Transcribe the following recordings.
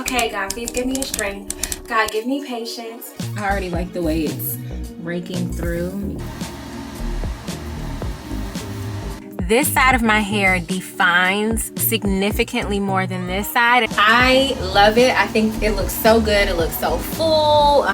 Okay, God, please give me the strength. God, give me patience. I already like the way it's raking through. This side of my hair defines significantly more than this side. I love it. I think it looks so good. It looks so full.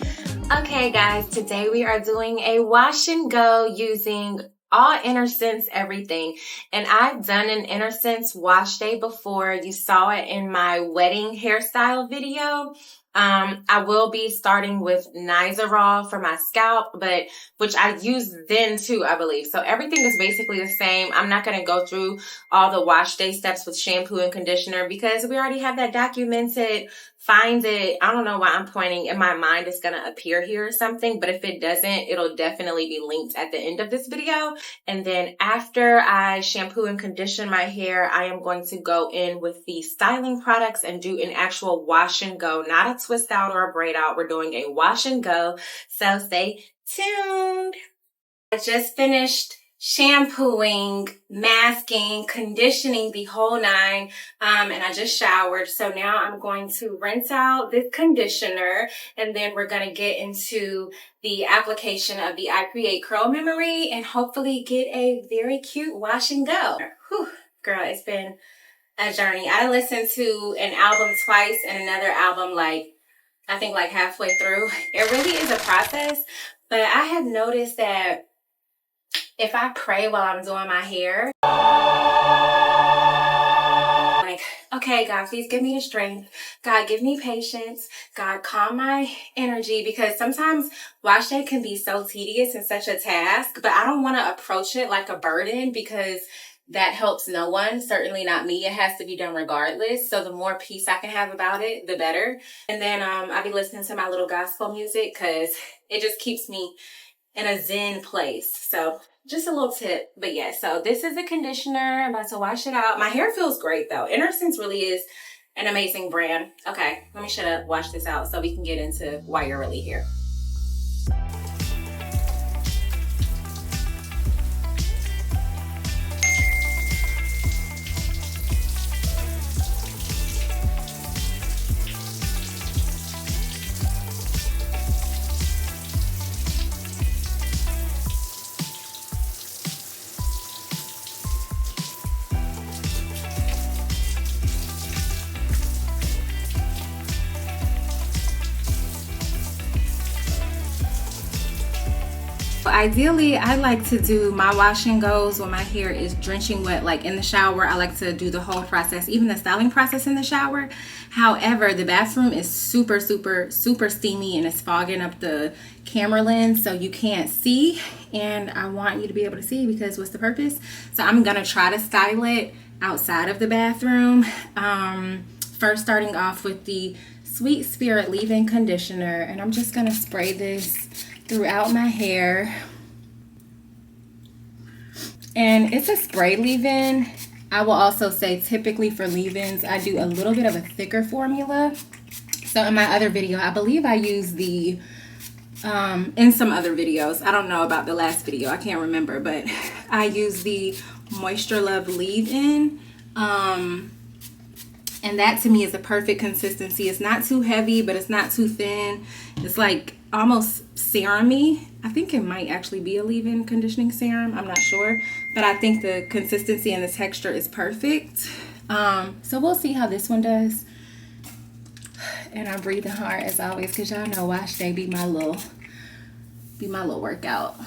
Okay, guys, today we are doing a wash and go using all Innersense everything. And I've done an Innersense wash day before. You saw it in my wedding hairstyle video. I will be starting with Nizoral for my scalp, but which I used then too, I believe. So everything is basically the same. I'm not going to go through all the wash day steps with shampoo and conditioner because we already have that documented. Find it. I don't know why I'm pointing. In my mind, it's going to appear here or something, but if it doesn't, it'll definitely be linked at the end of this video. And then after I shampoo and condition my hair, I am going to go in with the styling products and do an actual wash and go, not a twist out or a braid out. We're doing a wash and go. So stay tuned. I just finished shampooing, masking, conditioning, the whole nine, and I just showered. So now I'm going to rinse out this conditioner, and then we're going to get into the application of the I Create Curl Memory and hopefully get a very cute wash and go. Whew, girl, it's been a journey. I listened to an album twice and another album I think halfway through. It really is a process, but I have noticed that if I pray while I'm doing my hair, okay, God, please give me the strength. God, give me patience. God, calm my energy, because sometimes wash day can be so tedious and such a task, but I don't want to approach it like a burden because that helps no one, certainly not me. It has to be done regardless. So the more peace I can have about it, the better. And then I'll be listening to my little gospel music because it just keeps me in a zen place. So just a little tip. But yeah, so this is a conditioner. I'm about to wash it out. My hair feels great though. Innersense really is an amazing brand. Okay, let me shut up, wash this out so we can get into why you're really here. Ideally, I like to do my wash and goes when my hair is drenching wet, like in the shower. I like to do the whole process, even the styling process in the shower. However, the bathroom is super steamy and it's fogging up the camera lens so you can't see. And I want you to be able to see because what's the purpose? So I'm gonna try to style it outside of the bathroom. First starting off with the Sweet Spirit leave-in conditioner, and I'm just gonna spray this throughout my hair. And it's a spray leave-in. I will also say typically for leave-ins I do a little bit of a thicker formula. So in my other video, I believe I use the in some other videos, I don't know about the last video, I can't remember, but I use the Moisture Love leave-in, and that to me is the perfect consistency. It's not too heavy, but it's not too thin. It's like almost serum-y. I think it might actually be a leave-in conditioning serum. I'm not sure, but I think the consistency and the texture is perfect. So we'll see how this one does. And I'm breathing hard as always because y'all know wash day be my little workout.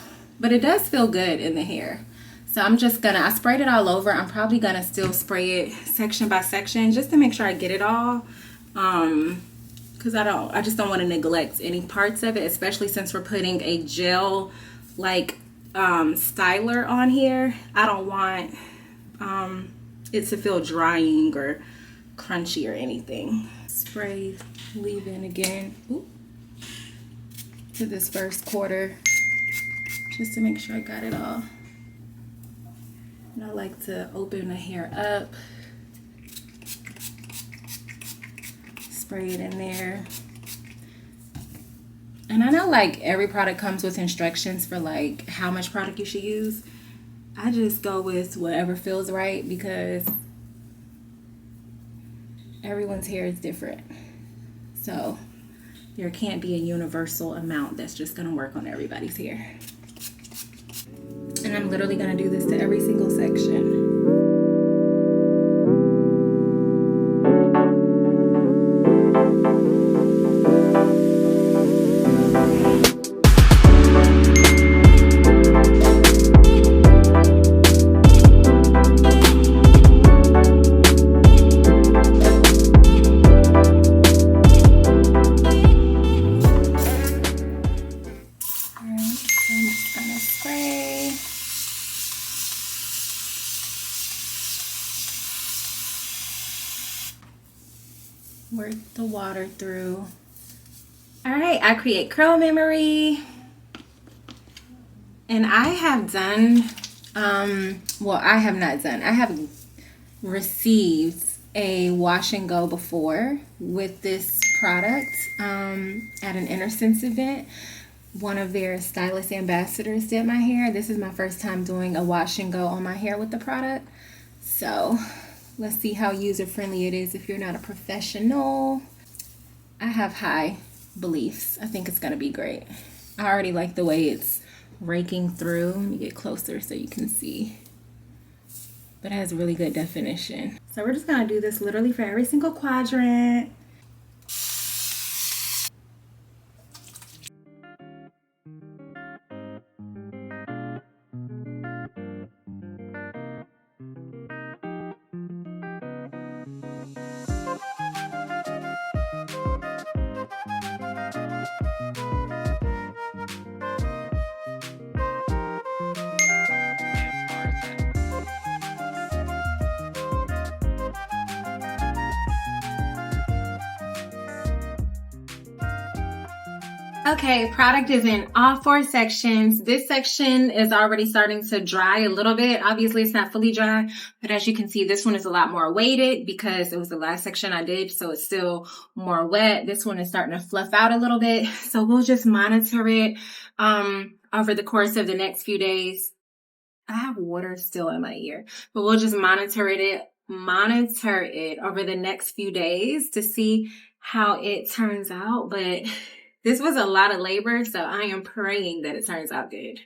But it does feel good in the hair. So I'm just gonna, I sprayed it all over. I'm probably gonna still spray it section by section just to make sure I get it all. Because I just don't want to neglect any parts of it, especially since we're putting a gel styler on here. I don't want it to feel drying or crunchy or anything. Spray leave-in again. Ooh, to this first quarter just to make sure I got it all. And I like to open the hair up, spray it in there. And I know every product comes with instructions for how much product you should use. I just go with whatever feels right because everyone's hair is different. So there can't be a universal amount that's just gonna work on everybody's hair. And I'm literally gonna do this to every single section. Work the water through. All right, I create curl memory. And I have done, well, I have not done, I have received a wash and go before with this product at an Innersense event. One of their stylist ambassadors did my hair. This is my first time doing a wash and go on my hair with the product. So let's see how user-friendly it is if you're not a professional. I have high beliefs. I think it's gonna be great. I already like the way it's raking through. Let me get closer so you can see. But it has really good definition. So we're just gonna do this literally for every single quadrant. Okay, product is in all 4 sections. This section is already starting to dry a little bit. Obviously, it's not fully dry, but as you can see, this one is a lot more weighted because it was the last section I did, so it's still more wet. This one is starting to fluff out a little bit, so we'll just monitor it over the course of the next few days. I have water still in my ear, but we'll just monitor it over the next few days to see how it turns out. But this was a lot of labor, so I am praying that it turns out good.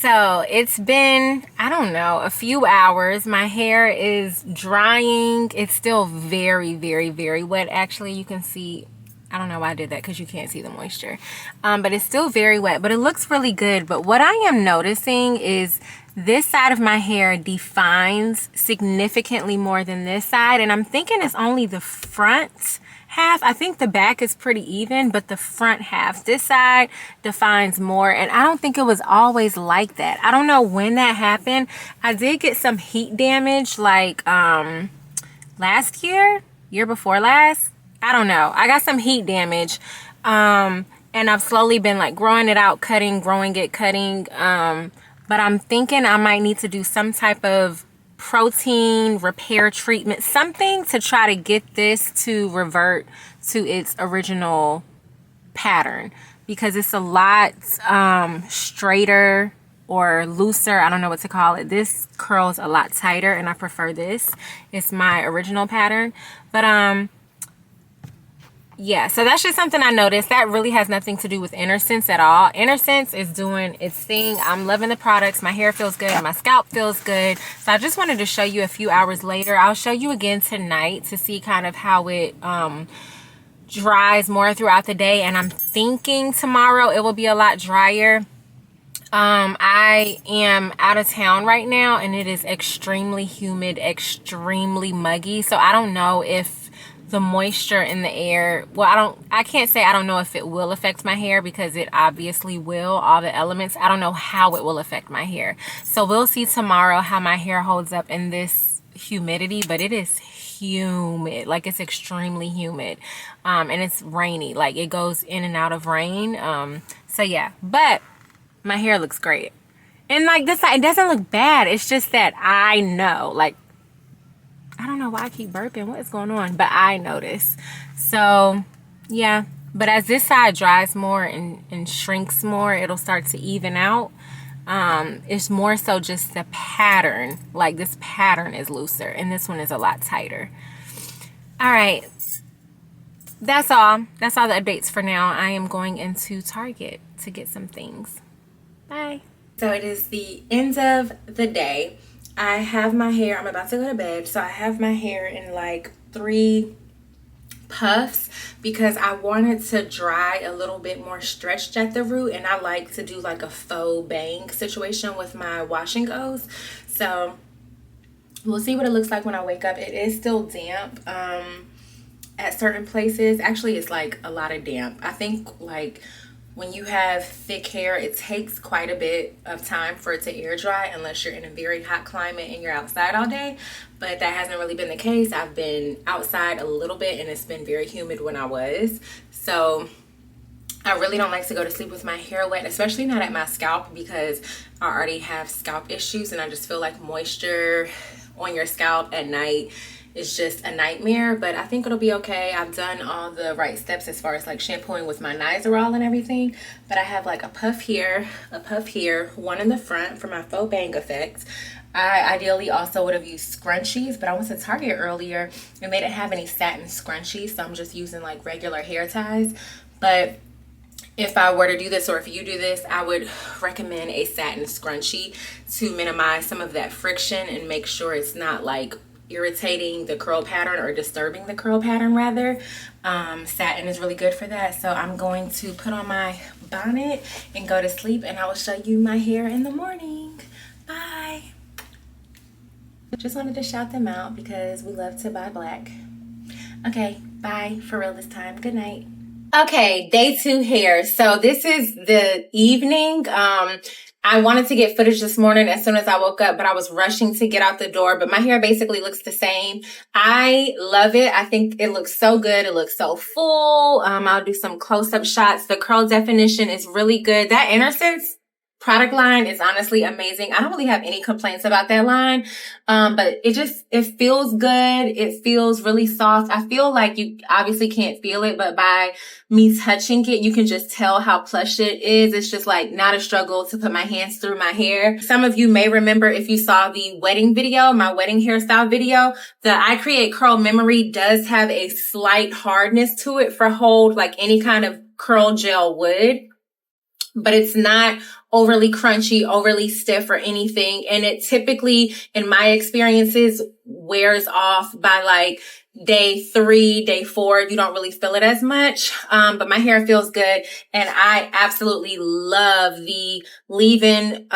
So it's been, I don't know, a few hours. My hair is drying. It's still very, very, very wet. Actually, you can see, I don't know why I did that because you can't see the moisture. But it's still very wet, but it looks really good. But what I am noticing is this side of my hair defines significantly more than this side. And I'm thinking it's only the front half. I think the back is pretty even, but the front half, this side defines more. And I don't think it was always like that. I don't know when that happened. I did get some heat damage like last year before last. I don't know. I got some heat damage. And I've slowly been like growing it out, growing it, cutting. But I'm thinking I might need to do some type of protein repair treatment, something to try to get this to revert to its original pattern, because it's a lot straighter or looser. I don't know what to call it. This curls a lot tighter and I prefer this. It's my original pattern. But yeah, so that's just something I noticed. That really has nothing to do with Innersense at all. Innersense is doing its thing. I'm loving the products. My hair feels good. My scalp feels good. So I just wanted to show you a few hours later. I'll show you again tonight to see kind of how it dries more throughout the day. And I'm thinking tomorrow it will be a lot drier. I am out of town right now and it is extremely humid, extremely muggy. So I don't know if the moisture in the air, well, I can't say I don't know if it will affect my hair, because it obviously will, all the elements. I don't know how it will affect my hair. So we'll see tomorrow how my hair holds up in this humidity, but it is humid, like it's extremely humid. And it's rainy, like it goes in and out of rain. So yeah, but my hair looks great. And like this side, it doesn't look bad. It's just that I know, like, I don't know why I keep burping. What is going on? But I notice. So, yeah. But as this side dries more and shrinks more, it'll start to even out. It's more so just the pattern. Like this pattern is looser and this one is a lot tighter. All right. that's all. That's all the updates for now. I am going into Target to get some things. Bye. So it is the end of the day. I have my hair, I'm about to go to bed, so I have my hair in like 3 puffs because I wanted to dry a little bit more stretched at the root, and I like to do like a faux bang situation with my wash and goes. So we'll see what it looks like when I wake up. It is still damp at certain places. Actually, it's like a lot of damp. I think like when you have thick hair, it takes quite a bit of time for it to air dry unless you're in a very hot climate and you're outside all day. But that hasn't really been the case. I've been outside a little bit and it's been very humid when I was. So I really don't like to go to sleep with my hair wet, especially not at my scalp, because I already have scalp issues and I just feel like moisture on your scalp at night is just a nightmare. But I think it'll be okay. I've done all the right steps as far as like shampooing with my Nizoral and everything. But I have like a puff here, one in the front for my faux bang effect. I ideally also would have used scrunchies, but I went to Target earlier and they didn't have any satin scrunchies, so I'm just using like regular hair ties. But if I were to do this, or if you do this, I would recommend a satin scrunchie to minimize some of that friction and make sure it's not like irritating the curl pattern or disturbing the curl pattern rather. Satin is really good for that. So I'm going to put on my bonnet and go to sleep, and I will show you my hair in the morning. Bye. Just wanted to shout them out because we love to buy black. Okay, bye for real this time. Good night. Okay, day 2 hair. So this is the evening. I wanted to get footage this morning as soon as I woke up, but I was rushing to get out the door. But my hair basically looks the same. I love it. I think it looks so good. It looks so full. I'll do some close-up shots. The curl definition is really good. That Innersense product line is honestly amazing. I don't really have any complaints about that line. But it feels good. It feels really soft. I feel like you obviously can't feel it, but by me touching it, you can just tell how plush it is. It's just like not a struggle to put my hands through my hair. Some of you may remember, if you saw the wedding video, my wedding hairstyle video, the I Create Curl Memory does have a slight hardness to it for hold, like any kind of curl gel would. But it's not overly crunchy, overly stiff or anything. And it typically, in my experiences, wears off by like day 3, day 4. You don't really feel it as much. But my hair feels good. And I absolutely love the leave-in,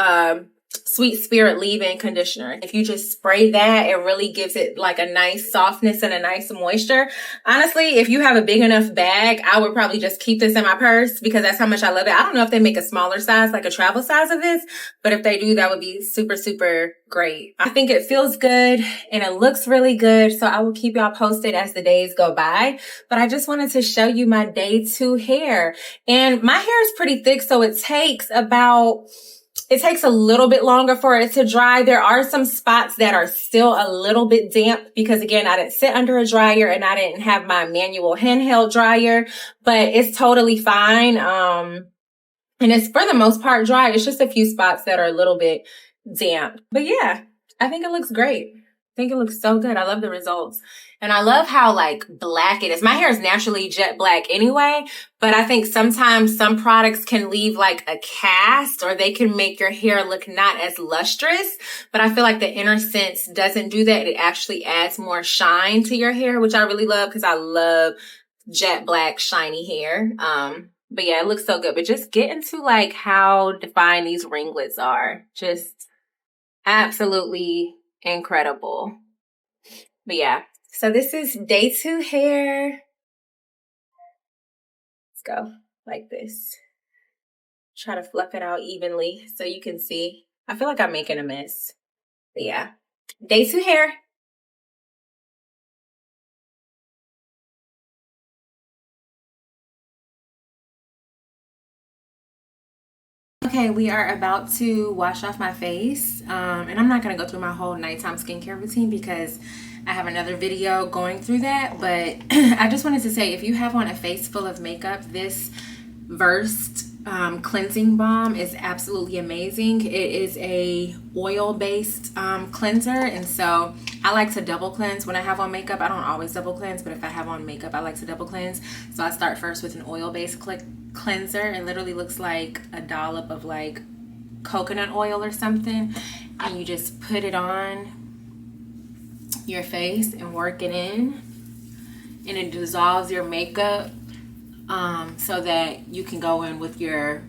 Sweet Spirit leave-in conditioner. If you just spray that, it really gives it like a nice softness and a nice moisture. Honestly, if you have a big enough bag, I would probably just keep this in my purse because that's how much I love it. I don't know if they make a smaller size, like a travel size of this, but if they do, that would be super, super great. I think it feels good and it looks really good. So I will keep y'all posted as the days go by. But I just wanted to show you my day 2 hair. And my hair is pretty thick, so it takes a little bit longer for it to dry. There are some spots that are still a little bit damp because, again, I didn't sit under a dryer and I didn't have my manual handheld dryer, but it's totally fine. And it's for the most part dry. It's just a few spots that are a little bit damp. But yeah, I think it looks great. I think it looks so good. I love the results. And I love how like black it is. My hair is naturally jet black anyway, but I think sometimes some products can leave like a cast, or they can make your hair look not as lustrous. But I feel like the Innersense doesn't do that. It actually adds more shine to your hair, which I really love because I love jet black shiny hair. But yeah, it looks so good. But just get into like how defined these ringlets are. Just absolutely incredible. But yeah, so this is day 2 hair. Let's go like this. Try to fluff it out evenly so you can see. I feel like I'm making a mess. But yeah, day 2 hair. Okay, we are about to wash off my face. And I'm not going to go through my whole nighttime skincare routine because I have another video going through that. But I just wanted to say, if you have on a face full of makeup, this versed cleansing balm is absolutely amazing. It is a oil-based cleanser, and so I like to double cleanse when I have on makeup. I don't always double cleanse, but if I have on makeup, I like to double cleanse. So I start first with an oil-based cleanser. It literally looks like a dollop of like coconut oil or something, and you just put it on your face and work it in, and it dissolves your makeup. So that you can go in with your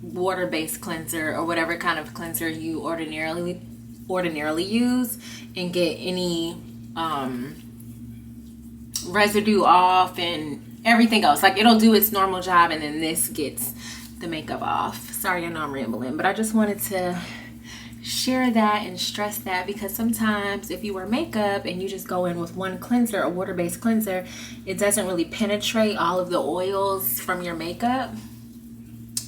water-based cleanser or whatever kind of cleanser you ordinarily use, and get any residue off and everything else. Like, it'll do its normal job, and then this gets the makeup off. Sorry, I know I'm rambling, but I just wanted to share that and stress that, because sometimes if you wear makeup and you just go in with one cleanser, a water-based cleanser, it doesn't really penetrate all of the oils from your makeup.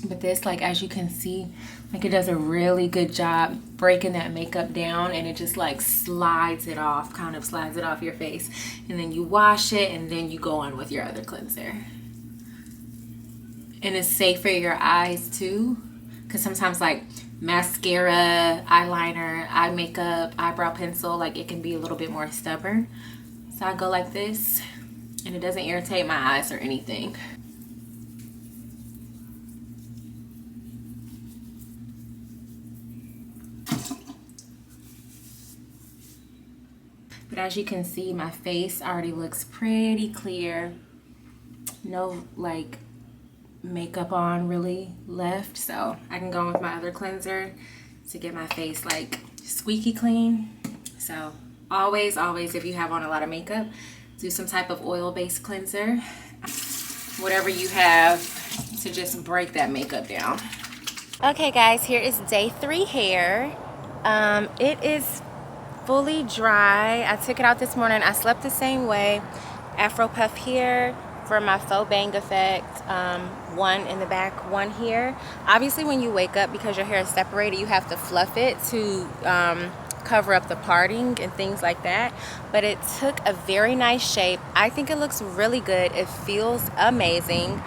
But this, like, as you can see, like, it does a really good job breaking that makeup down, and it just like slides it off, kind of slides it off your face, and then you wash it, and then you go on with your other cleanser. And it's safe for your eyes too, because sometimes like mascara, eyeliner, eye makeup, eyebrow pencil, like, it can be a little bit more stubborn. So I go like this, and it doesn't irritate my eyes or anything. But as you can see, my face already looks pretty clear. No like makeup on really left, so I can go in with my other cleanser to get my face like squeaky clean. So always if you have on a lot of makeup, do some type of oil-based cleanser, whatever you have, to just break that makeup down. Okay guys, here is day 3 hair. It is fully dry. I took it out this morning. I slept the same way. Afro puff here for my faux bang effect. One in the back, one here. Obviously when you wake up, because your hair is separated, you have to fluff it to cover up the parting and things like that. But it took a very nice shape. I think it looks really good. It feels amazing.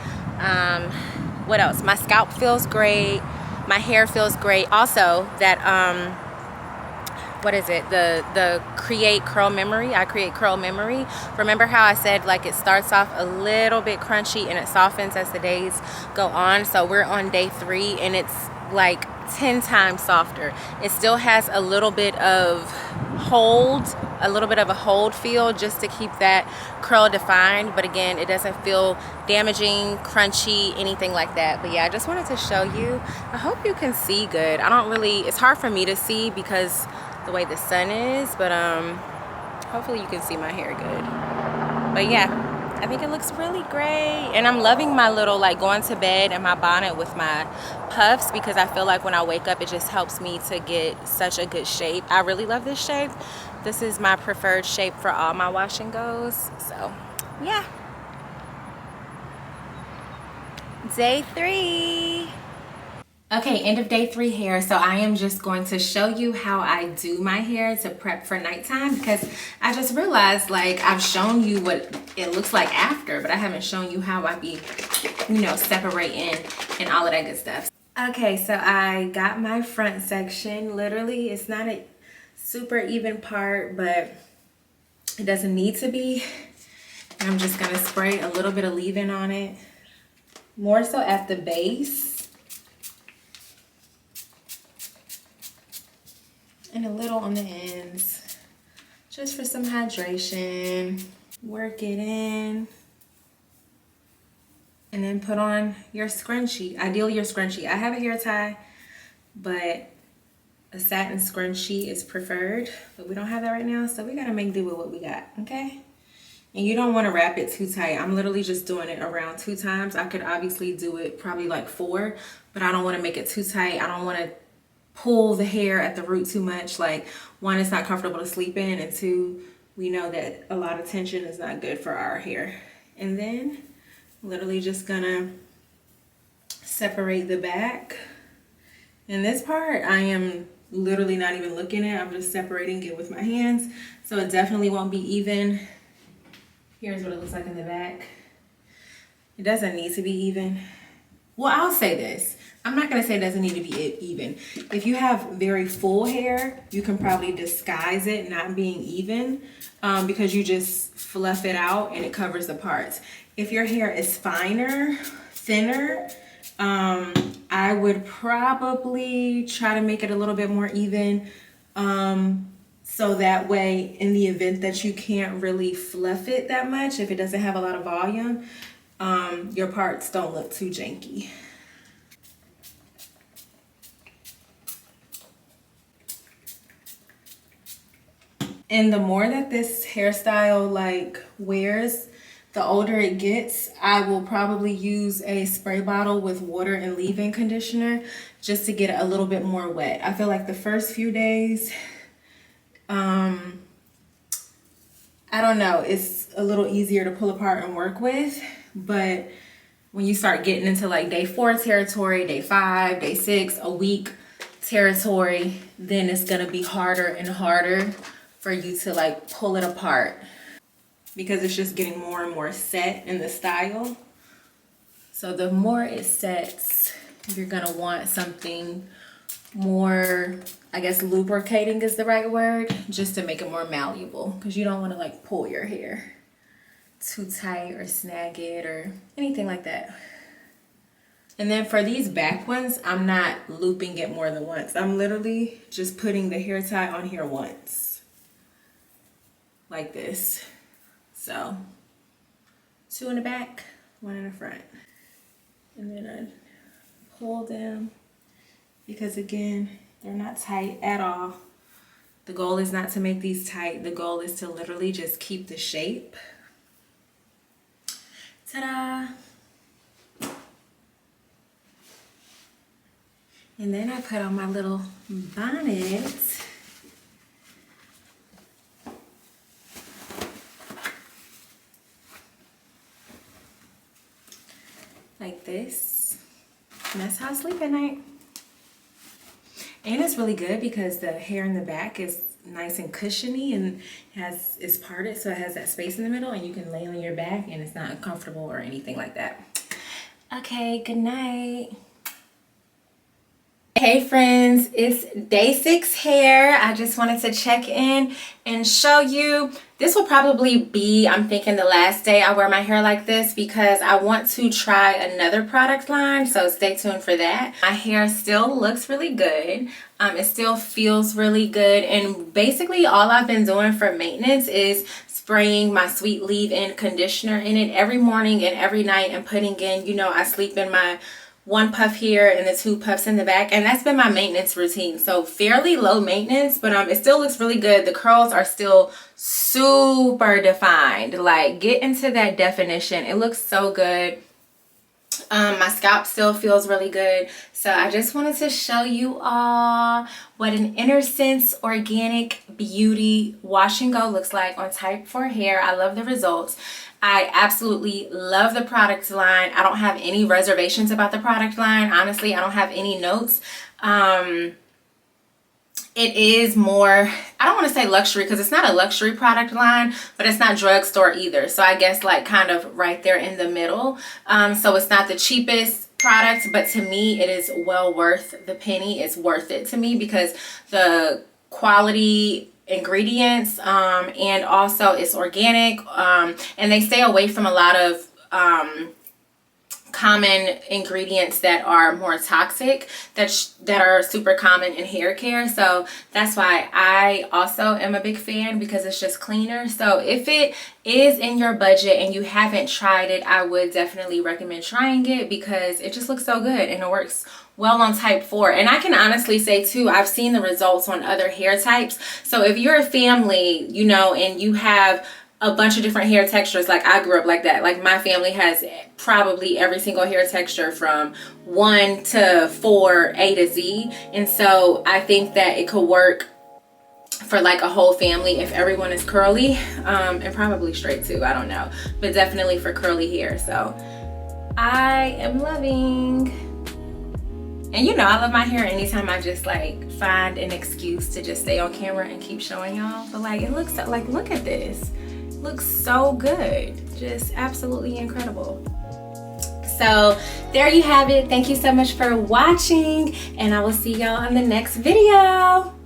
What else? My scalp feels great. My hair feels great. Also, that what is it, the create curl memory. I create curl memory. Remember how I said like it starts off a little bit crunchy and it softens as the days go on? So we're on day 3 and it's like 10 times softer. It still has a little bit of hold, a little bit of a hold feel, just to keep that curl defined, but again, it doesn't feel damaging, crunchy, anything like that. But yeah, I just wanted to show you. I hope you can see good. I don't really, it's hard for me to see because the way the sun is, but hopefully you can see my hair good. But yeah, I think it looks really great, and I'm loving my little like going to bed and my bonnet with my puffs, because I feel like when I wake up it just helps me to get such a good shape. I really love this shape. This is my preferred shape for all my wash and goes. So yeah, day 3. Okay, end of day 3 hair. So I am just going to show you how I do my hair to prep for nighttime, because I just realized like I've shown you what it looks like after, but I haven't shown you how I be, you know, separating and all of that good stuff. Okay, so I got my front section. Literally, it's not a super even part, but it doesn't need to be. And I'm just gonna spray a little bit of leave-in on it, more so at the base. And a little on the ends, just for some hydration. Work it in, and then put on your scrunchie. Ideally your scrunchie. I have a hair tie, but a satin scrunchie is preferred, but we don't have that right now, so we gotta make do with what we got, okay? And you don't want to wrap it too tight. I'm literally just doing it around 2 times. I could obviously do it probably like 4, but I don't want to make it too tight. I don't want to pull the hair at the root too much. Like, 1, it's not comfortable to sleep in, and 2, we know that a lot of tension is not good for our hair. And then literally just gonna separate the back. And this part I am literally not even looking at. I'm just separating it with my hands, so it definitely won't be even. Here's what it looks like in the back. It doesn't need to be even. Well, I'll say this. I'm not going to say it doesn't need to be even. If you have very full hair, you can probably disguise it not being even because you just fluff it out and it covers the parts. If your hair is finer, thinner, I would probably try to make it a little bit more even. So that way, in the event that you can't really fluff it that much, if it doesn't have a lot of volume, your parts don't look too janky. And the more that this hairstyle like wears, the older it gets, I will probably use a spray bottle with water and leave-in conditioner just to get it a little bit more wet. I feel like the first few days, I don't know, it's a little easier to pull apart and work with, but when you start getting into like day 4 territory, day 5, day 6, a week territory, then it's gonna be harder and harder for you to like pull it apart because it's just getting more and more set in the style. So the more it sets, you're gonna want something more, I guess lubricating is the right word, just to make it more malleable, because you don't want to like pull your hair too tight or snag it or anything like that. And then for these back ones, I'm not looping it more than once. I'm literally just putting the hair tie on here once, like this. So 2 in the back, 1 in the front. And then I pull them because again, they're not tight at all. The goal is not to make these tight. The goal is to literally just keep the shape. Ta-da! And then I put on my little bonnet. Like this. And that's how I sleep at night. And it's really good because the hair in the back is nice and cushiony and is parted, so it has that space in the middle and you can lay on your back and it's not uncomfortable or anything like that. Okay, good night. Hey friends, it's day 6 hair. I just wanted to check in and show you. This will probably be, I'm thinking, the last day I wear my hair like this because I want to try another product line, so stay tuned for that. My hair still looks really good. It still feels really good, and basically all I've been doing for maintenance is spraying my sweet leave-in conditioner in it every morning and every night and putting in, you know, I sleep in my 1 puff here and the 2 puffs in the back, and that's been my maintenance routine. So fairly low maintenance, but it still looks really good. The curls are still super defined. Like, get into that definition. It looks so good. My scalp still feels really good. So I just wanted to show you all what an Innersense Organic Beauty Wash and Go looks like on type 4 hair. I love the results. I absolutely love the product line. I don't have any reservations about the product line. Honestly, I don't have any notes. It is more, I don't want to say luxury because it's not a luxury product line, but it's not drugstore either. So I guess like kind of right there in the middle. So it's not the cheapest product, but to me it is well worth the penny. It's worth it to me because the quality ingredients and also it's organic, and they stay away from a lot of common ingredients that are more toxic that are super common in hair care. So that's why I also am a big fan, because it's just cleaner. So if it is in your budget and you haven't tried it, I would definitely recommend trying it because it just looks so good and it works well on type 4. And I can honestly say too, I've seen the results on other hair types. So if you're a family, you know, and you have a bunch of different hair textures, like I grew up like that. Like my family has probably every single hair texture from 1 to 4, A to Z. And so I think that it could work for like a whole family if everyone is curly, and probably straight too, I don't know, but definitely for curly hair. So I am loving. And you know, I love my hair anytime I just like find an excuse to just stay on camera and keep showing y'all. But like, it looks so, like, look at this. It looks so good. Just absolutely incredible. So there you have it. Thank you so much for watching, and I will see y'all on the next video.